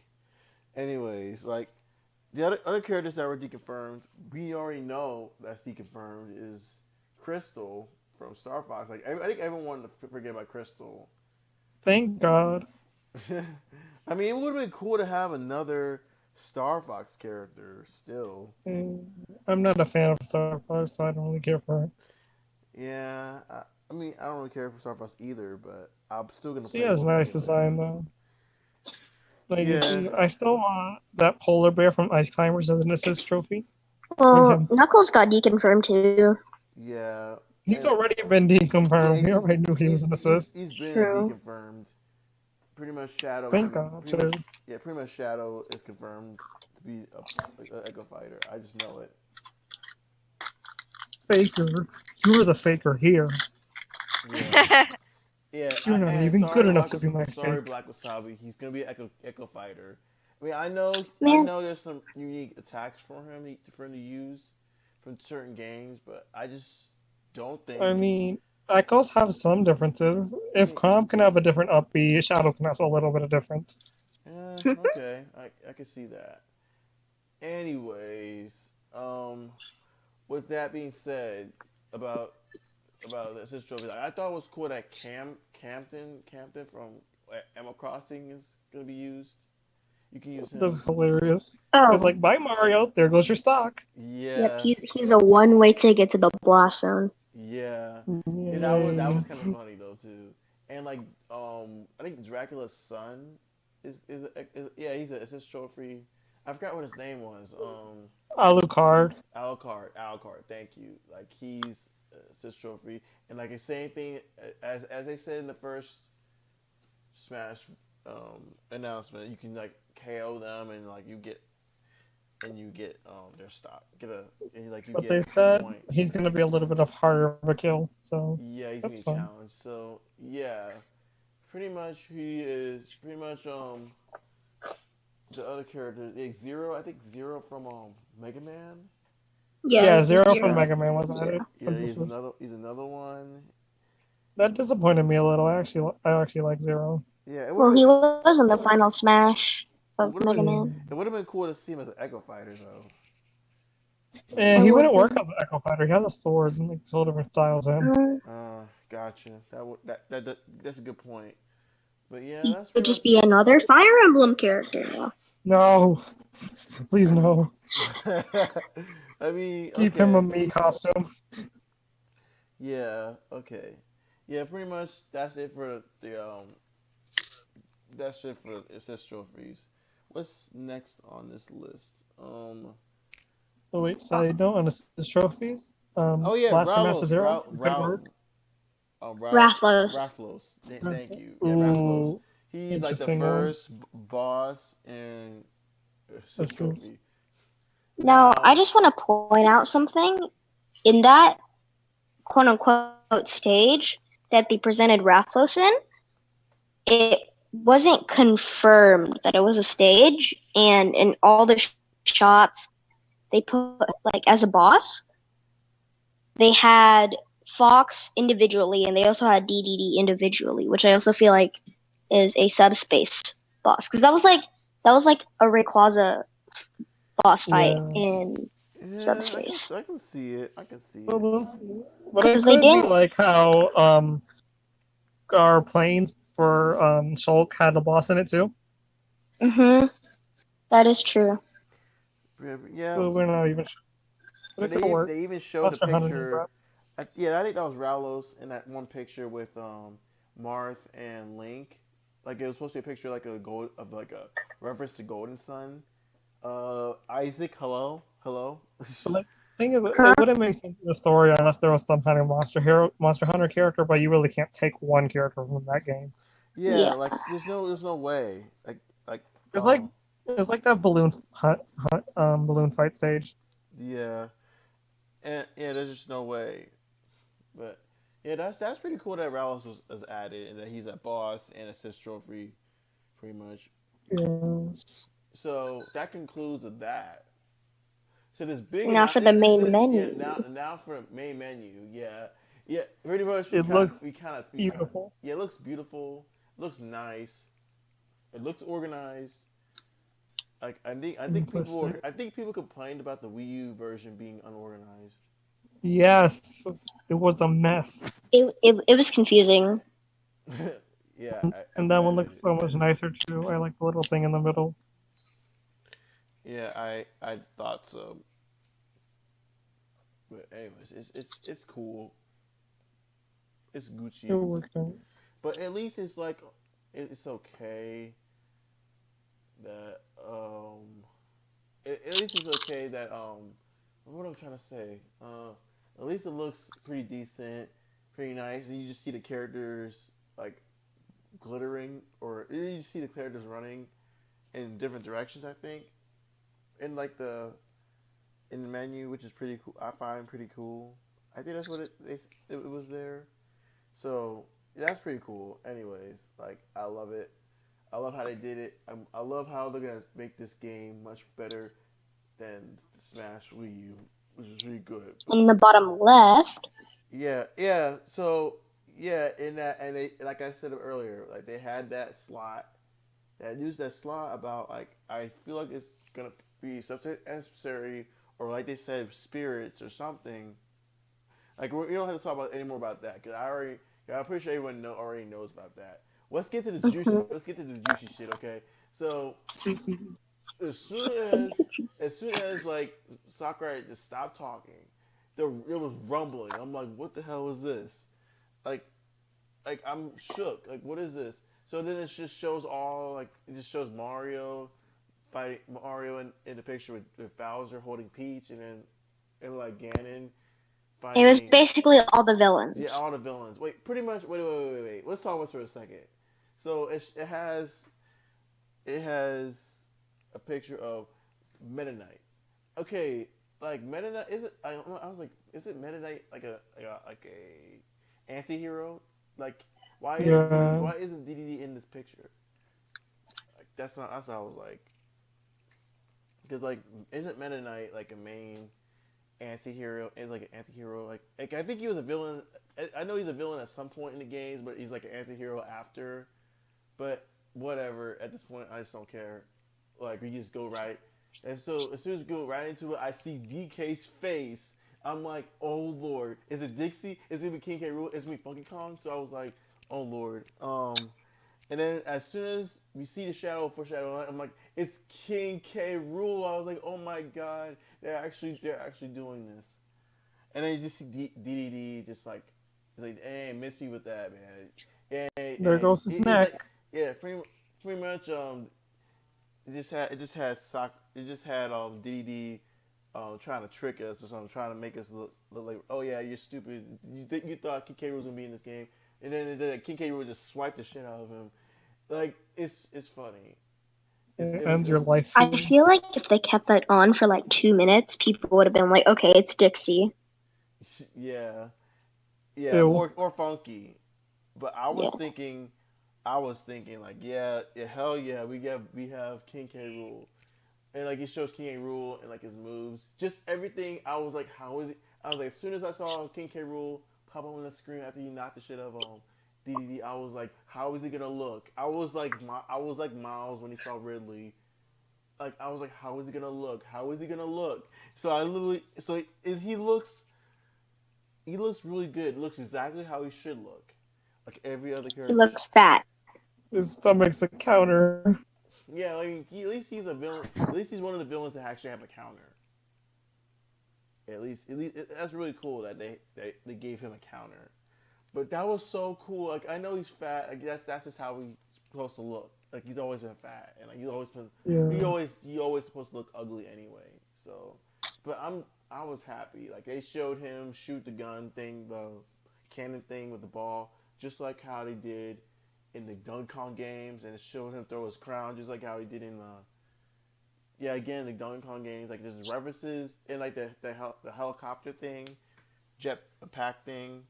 Anyways, like the other characters that were deconfirmed, we already know that's deconfirmed is Crystal from Star Fox. Like I think everyone wanted to forget about Crystal. Thank God. I mean, it would have been cool to have another Star Fox character still. I'm not a fan of Star Fox, so I don't really care for it. Yeah, I mean, I don't really care for Star Fox either, but I'm still gonna She play has both nice anyway. design though. Like Yeah, I still want that polar bear from Ice Climbers as an assist trophy. Bring Well, him. Knuckles got deconfirmed too. yeah, He's and already been yeah, deconfirmed. We already knew he was an assist. he's been True. deconfirmed. Pretty much Shadow. Thank God, Pretty much too. yeah. Pretty much Shadow is confirmed to be a Echo Fighter. I just know it. Faker. You're the faker here. Yeah, yeah. You're not And even good enough to be my Sorry, fake. Black Wasabi. He's gonna be an Echo Fighter, I mean, I Man, know there's some unique attacks for him to use from certain games, but I just don't I think. mean, echoes have some differences. I If mean, Calm can have a different upbeat, Shadow can have a little bit of difference. yeah, okay, I can see that. Anyways, with that being said, about about the assist trophy, I thought it was cool that Campton from Animal Crossing is gonna be used. You can use That's him. hilarious. It's oh, like, bye Mario, there goes your stock. yep, Yeah, he's a one-way ticket to the Blast Zone. yeah, yeah. That Yay. was kind of funny though too. And like, I think Dracula's son yeah, he's an assist trophy. I forgot what his name was. Alucard. Alucard. Thank you. Like he's assist trophy, and like the same thing as they said in the first Smash announcement. You can like KO them, and like you get their stock. And like you But they get said point. he's going to be a little bit of harder of a kill, so Yeah, he's gonna that's be fun. challenged. So yeah, pretty much he is pretty much the other character like Zero. I think Zero from Mega Man. Yeah, Yeah, Zero from zero, Mega Man was added. zero. Yeah, This was- he's another one. That disappointed me a little. I actually like Zero. Yeah, Well, he was in the final Smash it of would have Mega been Yeah. Man. it would have been cool to see him as an Echo Fighter though. And It he would wouldn't be. work as an Echo Fighter. He has a sword and like two different styles of him. Gotcha. That's a good point. But yeah, He that's could pretty just be another Fire Emblem character now. No, please no. much. I mean, Keep him a okay. me costume. Yeah, okay. Yeah, pretty much that's it for assist trophies. What's next on this list? Oh wait, Uh, side note on assist trophies. Oh yeah, Blaster Master Zero. Good work. Rathlos. Thank you. Yeah, Rathlos. Ooh, He's like the interesting one. first boss in assist Assist. trophy. Now, I Now, just want to point out something. In that quote unquote stage that they presented Rathlos in, it wasn't confirmed that it was a stage, and in all the shots they put like as a boss, they had Fox individually, and they also had DDD individually, which I also feel like is a subspace boss because that was like a Rayquaza boss fight Yeah. in yeah, subspace I can see it. I can see But it. it because they could be didn't. like how our planes for Shulk had the boss in it too. Hmm. That is true. Yeah, So we're not even sure. But it could work. they even showed a Monster Hunter name picture. drop. Yeah, I think that was Raulos in that one picture with Marth and Link. Like it was supposed to be a picture like a gold of like a reference to Golden Sun. Isaac, hello. But like, thing is, Huh? it wouldn't make sense in the story unless there was some kind of Monster Hunter character. But you really can't take one character from that game. Yeah, Yeah. like there's no way. Like It's like it's like that balloon fight stage. yeah, and yeah, there's just no way. But yeah, that's pretty cool that Raulos was added and that he's a boss and assist trophy, pretty much. Yeah. So that concludes of that. So this big Now now, for the main yeah. menu. Now for main menu, yeah, yeah. Pretty much It looks we kind of beautiful. yeah. It looks beautiful. It looks nice. It looks organized. Like Simplistic. I think people complained about the Wii U version being unorganized. Yes, it was a mess. It was confusing. Yeah, And that one looks so much nicer too. I like the little thing in the middle. yeah, I thought so. But anyways, it's cool. It's It Gucci. worked out. But at least it's like it's okay that at least it's okay that what am I trying to say? At least it looks pretty decent, pretty nice, and you just see the characters like glittering, or you just see the characters running in different directions. I think in like the menu, which is pretty cool. I find pretty cool. I think that's what it was there. So that's pretty cool. Anyways, like I love it. I love how they did it. I love how they're gonna make this game much better than Smash Wii U, which is really good. But In the bottom left, yeah, yeah. So yeah, in that, and they, like I said earlier, like they had that slot, that used that slot about, like, I feel like it's gonna be something necessary, or like they said, spirits or something. Like we don't have to talk about any more about that because I already, I'm pretty sure everyone already knows about that. Let's get to the juicy. mhm, Let's get to the juicy shit. Okay, so as soon as like Sakurai just stopped talking, it was rumbling. I'm like, what the hell is this? Like I'm shook. Like, what is this? So then it just shows all, like, it just shows Mario fighting Mario in the picture with Bowser holding Peach, and like Ganon it was fighting, basically all the yeah, villains. all the villains. Wait, pretty much. Wait. Let's talk about it for a second. So it has a picture of Meta Knight. Okay, like Meta Knight, is it? I was like, is it Meta Knight like a anti-hero? Like, Yeah. why isn't DDD in this picture? Like, that's how I was like, because, like, isn't Meta Knight like a main anti-hero? Is like an anti-hero, like I think he was a villain. I know he's a villain at some point in the games, but he's like an anti-hero after. But whatever. At this point, I just don't care. Like, we just go right. And so as soon as we go right into it, I see DK's face. I'm like, oh Lord, is it Dixie? Is it gonna be King K. Rool? Is it gonna be Funky Kong? So I was like, oh Lord. And then as soon as we see the shadow foreshadow, I'm like, it's King K. Rool. I was like, oh my God, they're actually doing this. And then you just see DDD just like, he's like, hey, miss me with that, man. There And goes his it's like, neck. yeah, pretty much. It just had DDD trying to trick us or something, trying to make us look like, oh yeah, you're stupid. You thought King K. Rool was gonna be in this game, and then King K. Rool just swiped the shit out of him. Like, it's funny. It It was ends it your was life I feed. feel like if they kept that on for like 2 minutes, people would have been like, okay, it's Dixie. yeah, yeah, Ew. or funky. But Yeah. I was thinking like, yeah, hell yeah, we have King K. Rool, and like it shows King K. Rool and like his moves, just everything. I was like, how is it? I was like, as soon as I saw King K. Rool pop up on the screen after he knocked the shit out of DDD, I was like, how is he gonna look? I was like Miles when he saw Ridley. Like, I was like, how is he gonna look? How is he gonna look? So I literally, he looks really good. Looks exactly how he should look, like every other He character. looks fat. His stomach's a counter. Yeah, like at least he's a villain. At least he's one of the villains that actually have a counter. At least that's really cool that they gave him a counter. But that was so cool. Like, I know he's fat. Like, that's just how he's supposed to look. Like, he's always been fat, and like Yeah. he always supposed to look ugly anyway. So, but I was happy. Like, they showed him shoot the gun thing, the cannon thing with the ball, just like how they did in the Donkey Kong games, and it showed him throw his crown, just like how he did in again, the Donkey Kong games. Like, there's references in like the helicopter thing, jet pack thing,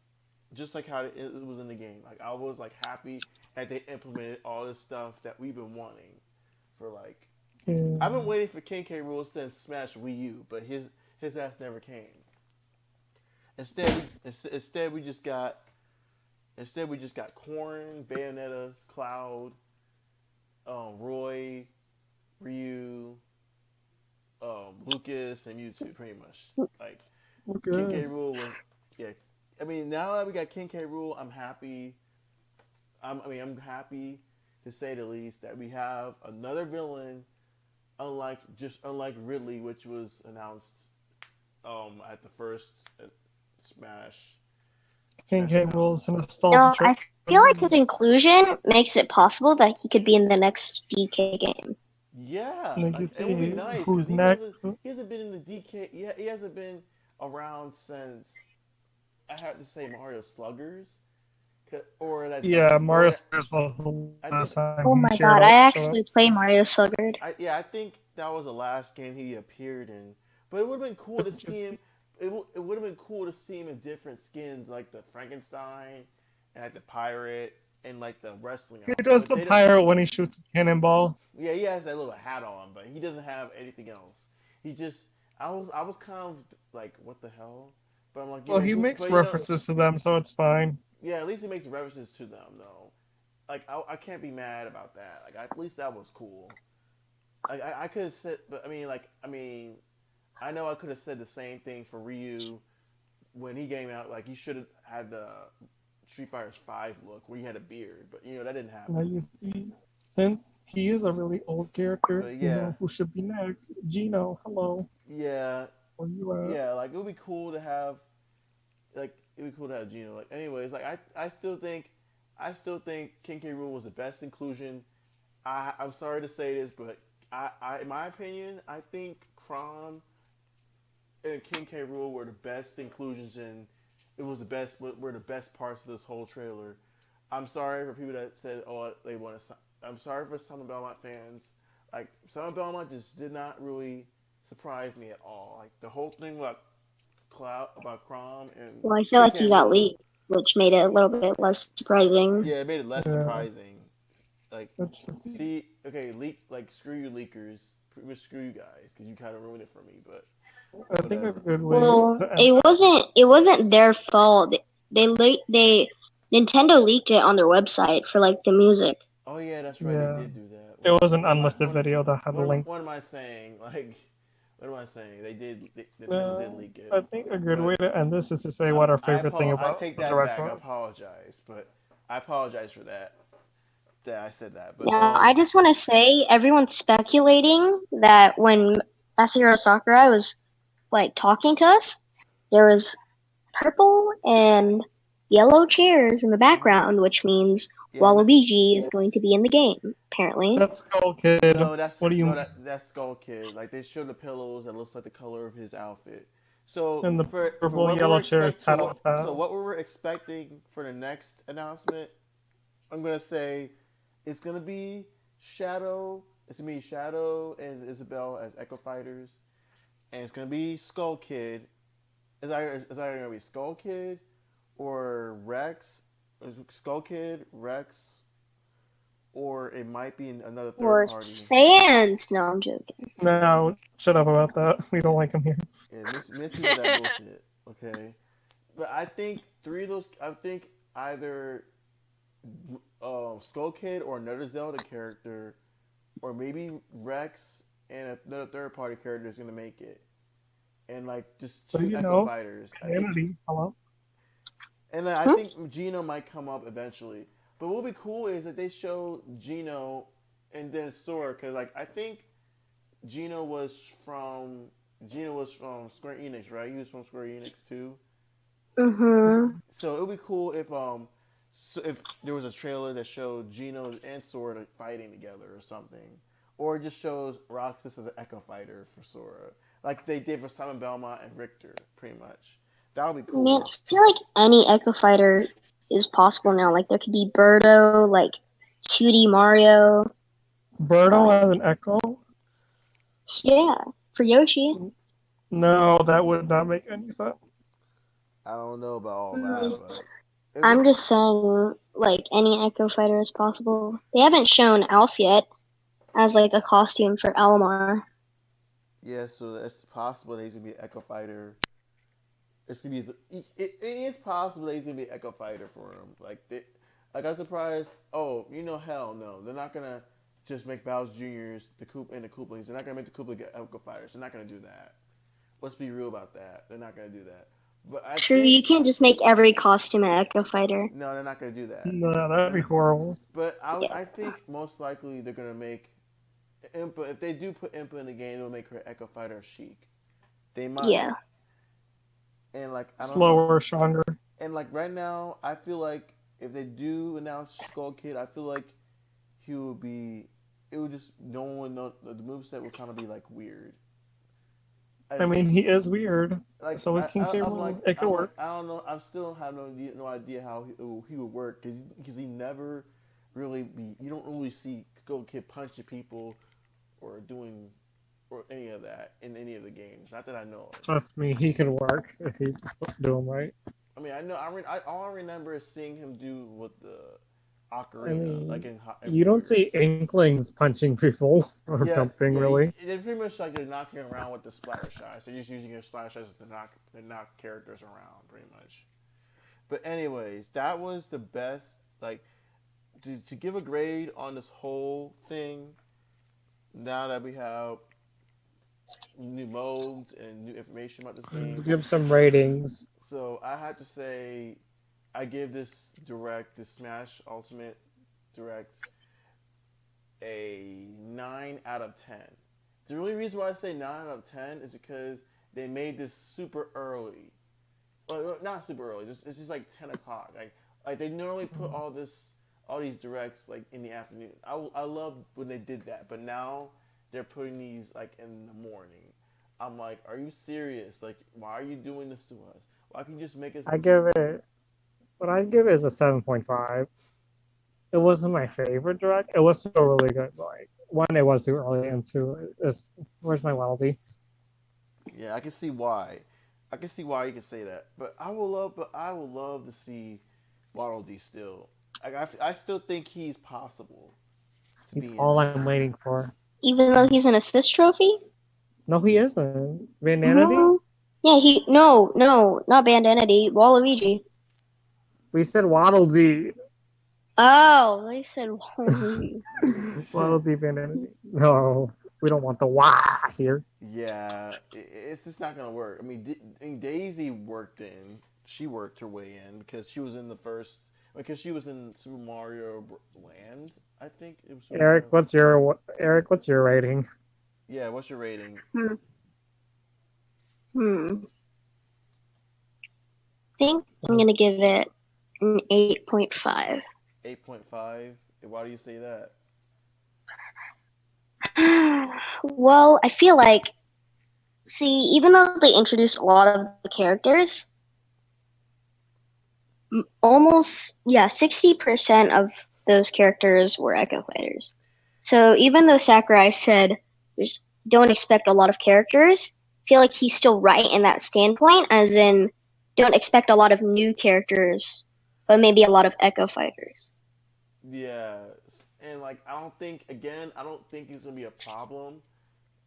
just like how it was in the game. Like, I was like happy that they implemented all this stuff that we've been wanting for, like, Yeah. I've been waiting for King K. Rool since Smash Wii U, but his ass never came. Instead we just got Corn, Bayonetta, Cloud, Roy, Ryu, Lucas, and Mewtwo, pretty much. Like, King K. Lucas. Rool was, yeah. I mean, now that we got King K. Rool, I'm happy. I'm happy to say the least that we have another villain, unlike Ridley, which was announced at the first Smash King Smash K. announcement. Rool's a No, nostalgia I trip. feel like his inclusion makes it possible that he could be in the next DK game. Yeah, Like you like, it would be see nice because who's next. he hasn't been in the DK. Yeah, he hasn't been around since, I have to say, Mario Sluggers, or that Yeah, or Mario that Stars was the I think last time Oh he my shared god, I up. actually play Mario Sluggard. I think that was the last game he appeared in. But it would have been cool to see him. It would have been cool to see him in different skins, like the Frankenstein and like the pirate. and like the wrestling He outfit. does But the they don't. pirate when he shoots the cannonball. Yeah, he has that little hat on, but he doesn't have anything else. He just. I was kind of like, what the hell? But I'm like, Well, he makes references to them, so it's fine. yeah. At least he makes references to them, though. Like, I can't be mad about that. Like, at least that was cool. Like, I could have said, but I know I could have said the same thing for Ryu when he came out. Like, he should have had the Street Fighter 5 look where he had a beard, but that didn't Now happen. you see, since he is a really old character, But you yeah, know who should be next. Gino, hello. yeah, Where you at? yeah. Like, it would be cool to have, like, it'd be cool to have Gino. Like, anyways, like, I still think King K. Rool was the best inclusion. I'm sorry to say this, but in my opinion, I think Crom and King K. Rool were the best inclusions, and it was the best. Were the best parts of this whole trailer. I'm sorry for people that said, "Oh, they want to." I'm sorry for some of Belmont fans. Like, some of Belmont just did not really surprise me at all. Like, the whole thing about Crom and Well, I feel King like K. he got Rool. leaked, which made it a little bit less surprising. Yeah, it made it less Yeah, surprising. Like, let's just see. see, okay, screw you, leakers. Pretty much screw you guys because you kind of ruined it for me. But I think a whatever. good way Well, to end. it wasn't their fault. They Nintendo leaked it on their website for like the music. Oh yeah, that's right. They Yeah, did do that. it was an unlisted video that had a What am I, link. what am I saying? Like, what am I saying? Nintendo Uh, did leak it, I think a good way but to end this is to say what our favorite thing I about take the that direct back. I was. apologize, but I apologize for that. That I said that, but Now, I just want to say everyone's speculating that when Masahiro Sakurai was like talking to us, there was purple and yellow chairs in the background, which means yeah, Waluigi is going to be in the game, apparently. That's Skull Kid. no, What do you mean? that's Skull Kid. Like, they show the pillows that looks like the color of his outfit. So And the for purple what we were yellow chair is expect so what Tatto's so house. what we were expecting for the next announcement, I'm gonna say it's gonna be Shadow. It's gonna be Shadow and Isabelle as Echo Fighters, and it's gonna be Skull Kid. Is either gonna be Skull Kid or Rex? Skull Kid, Rex, or it might be another third Or party. Sans. No, I'm joking. Now, shut up about that. We don't like him here. Yeah, miss me with that bullshit. Okay, but I think three of those. I think either Skull Kid or another Zelda character, or maybe Rex and another third party character is gonna make it, and like just So two you Echo know, Fighters. I think, Kennedy, hello. and I Hmm? think Gino might come up eventually. But what would be cool is that they show Gino and then Sora, because like I think Gino was from Square Enix, right? He was from Square Enix too. Mm-hmm. So it would be cool if there was a trailer that showed Gino and Sora fighting together or something, or it just shows Roxas as an Echo Fighter for Sora, like they did for Simon Belmont and Richter, pretty much. That would be Man, I cool. feel like any Echo Fighter is possible now. Like there could be Birdo, like 2D Mario. Birdo Uh, as an Echo? yeah, for Yoshi. No, that would not make any sense. I don't know about all that, Mm, but it'd be I'm just saying, like any Echo Fighter is possible. They haven't shown Alf yet as like a costume for Almar. yeah. So it's possible that he's gonna be an Echo Fighter. It's gonna be it is possible that he's gonna be an Echo Fighter for him. Like I'm surprised. Oh, hell no, they're not gonna just make Bowser Juniors the Coop and the Kooplings. They're not gonna make the Koopa get Echo Fighters. They're not gonna do that. Let's be real about that. They're not gonna do that. But I True, think you can't just make every costume an Echo Fighter. no, they're not gonna do that. No, that'd They're be not, horrible. but Yeah. I think most likely they're gonna make Impa. If they do put Impa in the game, they'll make her Echo Fighter Chic. They might. Yeah. And like I don't know. Slower, stronger. And like right now, I feel like if they do announce Skull Kid, I feel like he would be. It would just no one would know the moveset would kind of be like weird. I mean, he is weird. Like So with King K. Rool, it could work. I don't know. I still have no idea how he would work because he never really be. You don't really see Skull Kid punching people or doing or any of that in any of the games. Not that I know of. Trust me, he could work if he do him right. I mean, I know. All I remember is seeing him do what the ocarina, like in you don't see Warriors. Inklings punching people or Yeah, jumping, yeah. really. They're pretty much like they're knocking around with the splatter shots. They're just using your splatter shots to knock characters around, pretty much. But anyways, that was the best. Like to give a grade on this whole thing. Now that we have new modes and new information about this Let's game, give some ratings. so I have to say, I give this Smash Ultimate Direct, a 9 out of 10. The only reason why I say 9 out of 10 is because they made this super early. Well, not super early. It's just like 10 o'clock. Like they normally put all these directs like in the afternoon. I love when they did that, but now they're putting these like in the morning. I'm like, are you serious? Like, why are you doing this to us? Why can't you just make us? I give it, what I give is a 7.5. It wasn't my favorite direct. It was still really good. Like, one, it was too early, and two, where's my Weldy? Yeah, I can see why. I can see why you can say that. But I would love to see Waddle Dee still. Like I still think he's possible to It's be in all there. I'm waiting for. Even though he's an assist trophy? No, he isn't. Vanity? Mhm. Yeah, no, not Bandanity, Waluigi. We said Waddle Dee. Oh, they said Waluigi. Waddle Dee Vanity. No, we don't want the wah here. Yeah, it's just not gonna work. I mean, Daisy worked in. She worked her way in because she was in the first. Because she was in Super Mario Land. I think it was Super Mario. Eric? What's your rating? Yeah, what's your rating? Hmm. Hmm. I think I'm gonna give it an 8.5. 8.5. Why do you say that? Well, I feel like, see, even though they introduced a lot of the characters, almost, yeah, 60% of those characters were Echo Fighters. So even though Sakurai said, just don't expect a lot of characters, I feel like he's still right in that standpoint, as in, don't expect a lot of new characters, but maybe a lot of Echo Fighters. Yeah, and like I don't think it's gonna be a problem.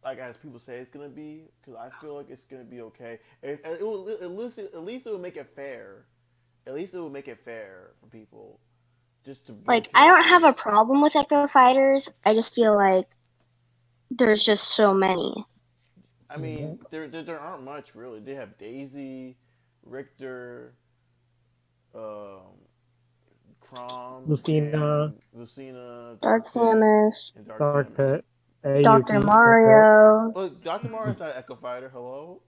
Like as people say it's gonna be, because I feel like it's gonna be okay. It will, at least it will make it fair. At least it will make it fair for people just to bring Like, I don't have a characters. problem with Echo Fighters, I just feel like there's just so many. I mean, there aren't much really. They have Daisy, Richter, um, Crom, Lucina, and Lucina, Dark Dark Pit, Samus, and Dark Dark Samus. Pit, hey Dr. Yuki, Dark Pit. Mario. Well, Dr. Mario's not an Echo Fighter. Hello?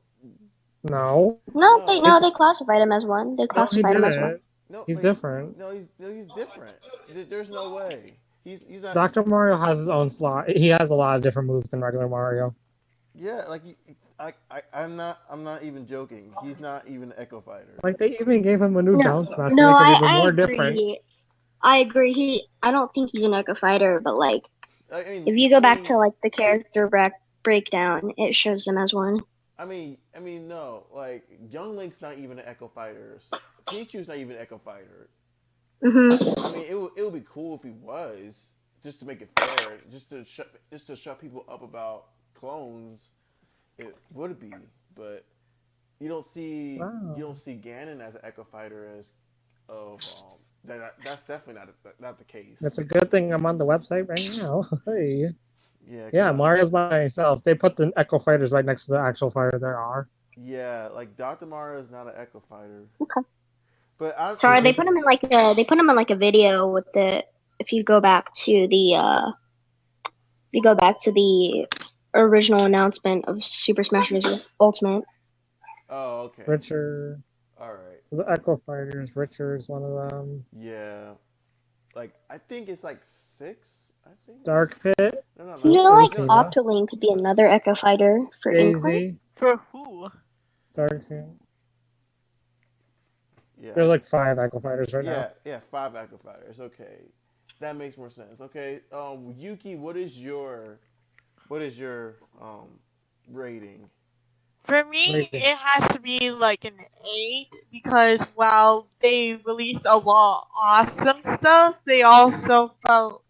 No, No. No, they classified him as one. They no, he classified him as one. didn't. No, He's like different. he's different. There's no way. He's not. Dr. Mario has his own slot. He has a lot of different moves than regular Mario. Yeah, like I'm not even joking. He's not even an Echo Fighter. Like they even gave him a new No, down smash to no, make it I, even I more different. agree. I agree. I don't think he's an Echo Fighter, but like, I mean, if you go back to like the character breakdown, it shows him as one. no. Like Young Link's not even an Echo Fighter. Pichu's not even an Echo Fighter. Hmm. I mean, it would be cool if he was, just to make it fair, just to shut people up about clones. It would be, but you don't Wow. see Ganon as an Echo Fighter as of that's definitely not the case. That's a good thing I'm on the website right now. Hey. Yeah, Yeah, Mario's by himself. They put the Echo Fighters right next to the actual fighter there are. yeah, like Dr. Mario is not an Echo Fighter, Okay. but I Sorry, they put him in like a video with the. If you go back to the original announcement of Super Smash Bros. Ultimate. oh okay, Richard. all right, So the Echo Fighters, Richard's one of them. yeah, like I think it's like 6. I think Dark Pit, no no I no feel like no. Lucina, Octoling could be another Echo Fighter for Inkling. Daisy, For who? Dark Sun. Yeah, There's like 5 Echo Fighters right now. yeah, 5 Echo Fighters. Okay, that makes more sense. Okay, Yuki, what is your rating? For me, Maybe. it has to be like an 8 because while they released a lot of awesome stuff, I also felt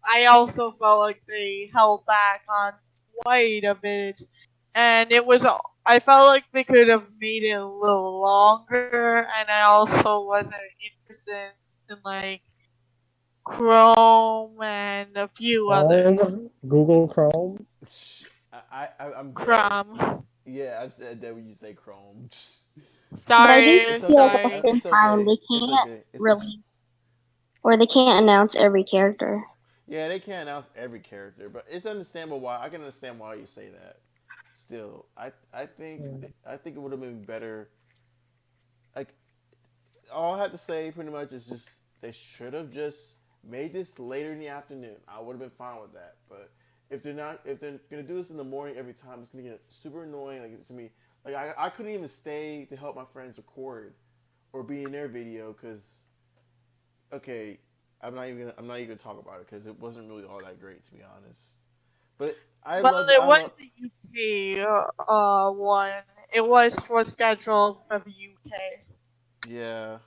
like they held back on quite a bit, and I felt like they could have made it a little longer, and I also wasn't interested in like Chrome and a few others. Chrome, Google Chrome. I'm dead. Chrome. Yeah, I've said that when you say Chrome. But I do Sorry, feel like at the sorry. same It's time okay. they It's can't okay. It's release or they can't announce every character. yeah. They can't announce every character, but it's understandable why. I can understand why you say that. Still, I think it would have been better. Like all I have to say pretty much is just they should have just made this later in the afternoon. I would have been fine with that. But if they're gonna do this in the morning every time, it's gonna get super annoying. Like it's to me, like I couldn't even stay to help my friends record or be in their video because okay, I'm not even gonna talk about it because it wasn't really all that great to be honest. But Well, it I was love the UK one. It was for scheduled for the UK. yeah.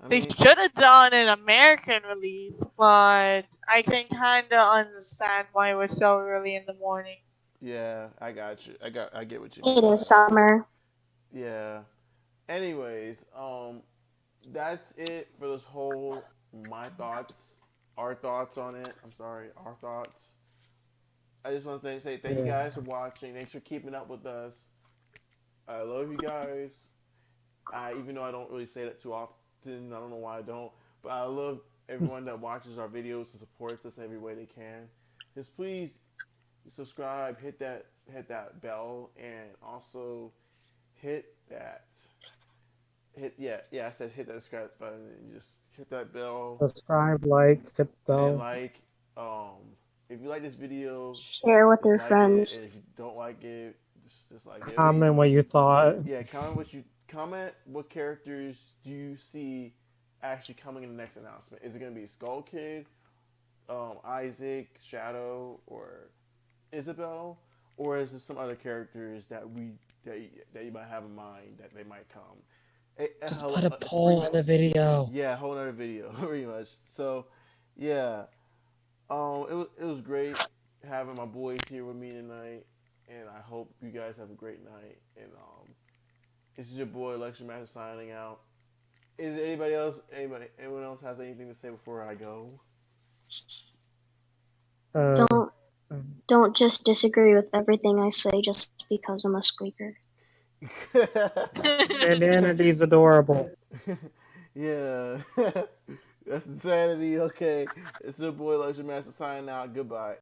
I They mean should have done an American release, but I can kind of understand why it was so early in the morning. yeah, I got you. I get what you It mean. is summer. Yeah. Anyways, that's it for this whole my thoughts, our thoughts on it. I'm sorry, our thoughts. I just want to say thank you Yeah. guys for watching. Thanks for keeping up with us. I love you guys. Even though I don't really say that too often, I don't know why I don't, but I love everyone that watches our videos and supports us every way they can. Just please subscribe, hit that bell, and also hit that I said hit that subscribe button and just hit that bell Subscribe, like, hit the and bell. like. If you like this video, Share with just your like it, friends. and if you don't like it, just dislike it. Comment what you thought. Yeah, comment what characters do you see actually coming in the next announcement? Is it gonna be Skull Kid, Isaac, Shadow, or Isabel, or is it some other characters that you might have in mind that they might come? Just put a poll in the video. Yeah, a whole other video, pretty much. So, yeah, it was great having my boys here with me tonight, and I hope you guys have a great night. And this is your boy Lecture Master signing out. Is there anyone else has anything to say before I go? Uh, Don't don't just disagree with everything I say just because I'm a squeaker. Humanity's adorable. Yeah. That's insanity. Okay. It's your boy Lecture Master signing out. Goodbye.